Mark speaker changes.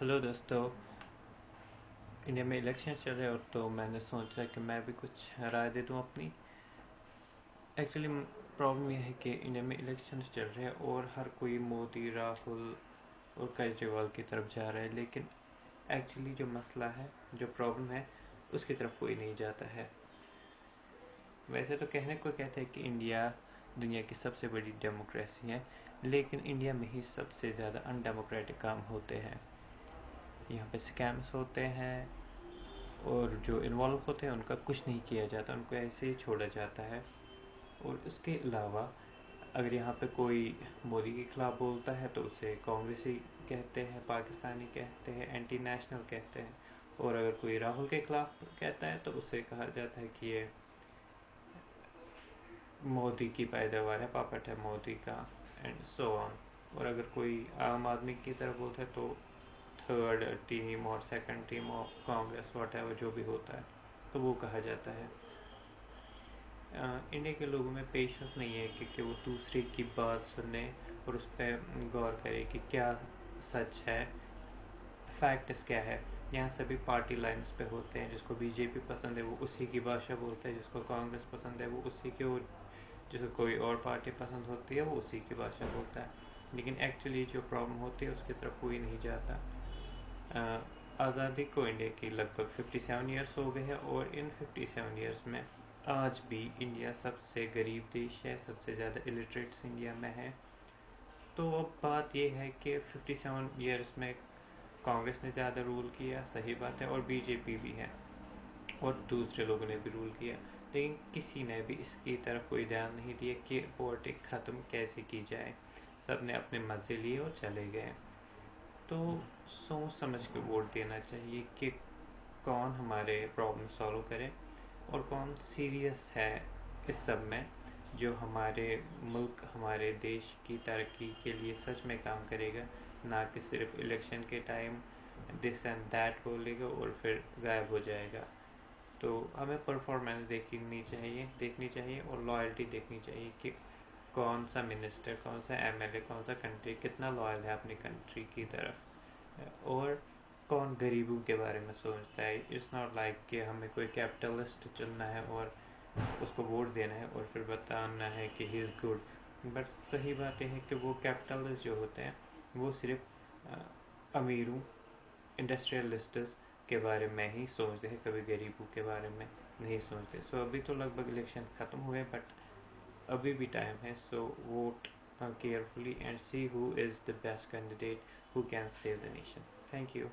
Speaker 1: Hello दोस्तों। India में election चल रहे हो तो मैंने सोचा कि मैं भी कुछ राय दे दूं अपनी। एक्चुअली प्रॉब्लम यह है कि इंडिया में इलेक्शन चल रहे हैं और हर कोई मोदी, राहुल और केजरीवाल की तरफ जा रहा है, लेकिन एक्चुअली जो मसला है, जो प्रॉब्लम है, उसकी तरफ कोई नहीं जाता है। वैसे तो कहने को कहते हैं कि इंडिया दुनिया की सबसे बड़ी डेमोक्रेसी है, लेकिन इंडिया में ही सबसे ज़्यादा अनडेमोक्रेटिक काम होते हैं। यहाँ पे स्कैम्स होते हैं और जो इन्वॉल्व होते हैं उनका कुछ नहीं किया जाता, उनको ऐसे ही छोड़ा जाता है। और उसके अलावा अगर यहाँ पे कोई मोदी के खिलाफ बोलता है तो उसे कांग्रेसी कहते हैं, पाकिस्तानी कहते हैं, एंटी नेशनल कहते हैं। और अगर कोई राहुल के खिलाफ कहता है तो उसे कहा जाता है कि ये मोदी की पैदावार है, पापट है मोदी का, एंड सो ऑन। और अगर कोई आम आदमी की तरफ बोलता है तो थर्ड टीम और second team of Congress what ever जो भी होता है तो वो कहा जाता है। इंडिया के लोगों में पेशेंस नहीं है कि वो दूसरे की बात सुने और उस पर गौर करे कि क्या सच है, फैक्ट्स क्या है। यहाँ सभी पार्टी लाइन्स पे होते हैं। जिसको बीजेपी पसंद है वो उसी की भाषा बोलता है, जिसको कांग्रेस पसंद है वो उसी की, और जिसको कोई और पार्टी पसंद होती है वो उसी की भाषा बोलता है। लेकिन एक्चुअली जो प्रॉब्लम होती है उसकी तरफ कोई नहीं जाता। आज़ादी को इंडिया की लगभग 57 ईयर्स हो गए हैं और इन 57 ईयर्स में आज भी इंडिया सबसे गरीब देश है, सबसे ज़्यादा इलिटरेट्स इंडिया में है। तो अब बात यह है कि 57 ईयर्स में कांग्रेस ने ज़्यादा रूल किया, सही बात है, और बीजेपी भी है और दूसरे लोगों ने भी रूल किया, लेकिन किसी ने भी इसकी तरफ कोई ध्यान नहीं दिया कि पॉलिटिक्स ख़त्म कैसे की जाए। सब ने अपने मज़े लिए और चले गए। तो सोच समझ के वोट देना चाहिए कि कौन हमारे प्रॉब्लम सॉल्व करे और कौन सीरियस है इस सब में, जो हमारे मुल्क, हमारे देश की तरक्की के लिए सच में काम करेगा, ना कि सिर्फ इलेक्शन के टाइम दिस एंड दैट बोलेगा और फिर गायब हो जाएगा। तो हमें परफॉर्मेंस देखनी चाहिए और लॉयल्टी देखनी चाहिए कि कौन सा मिनिस्टर, कौन सा एमएलए, कौन सा कंट्री कितना लॉयल है अपनी कंट्री की तरफ, और कौन गरीबों के बारे में सोचता है। इट्स नॉट लाइक कि हमें कोई कैपिटलिस्ट चुनना है और उसको वोट देना है और फिर बताना है कि ही इज़ गुड। बट सही बात यह है कि वो कैपिटलिस्ट जो होते हैं वो सिर्फ अमीरों, इंडस्ट्रियलिस्ट्स के बारे में ही सोचते हैं, कभी गरीबों के बारे में नहीं सोचते। सो अभी तो लगभग इलेक्शन ख़त्म हुए, बट अभी भी टाइम है। सो vote carefully and see who is the best candidate who can save the nation. Thank you.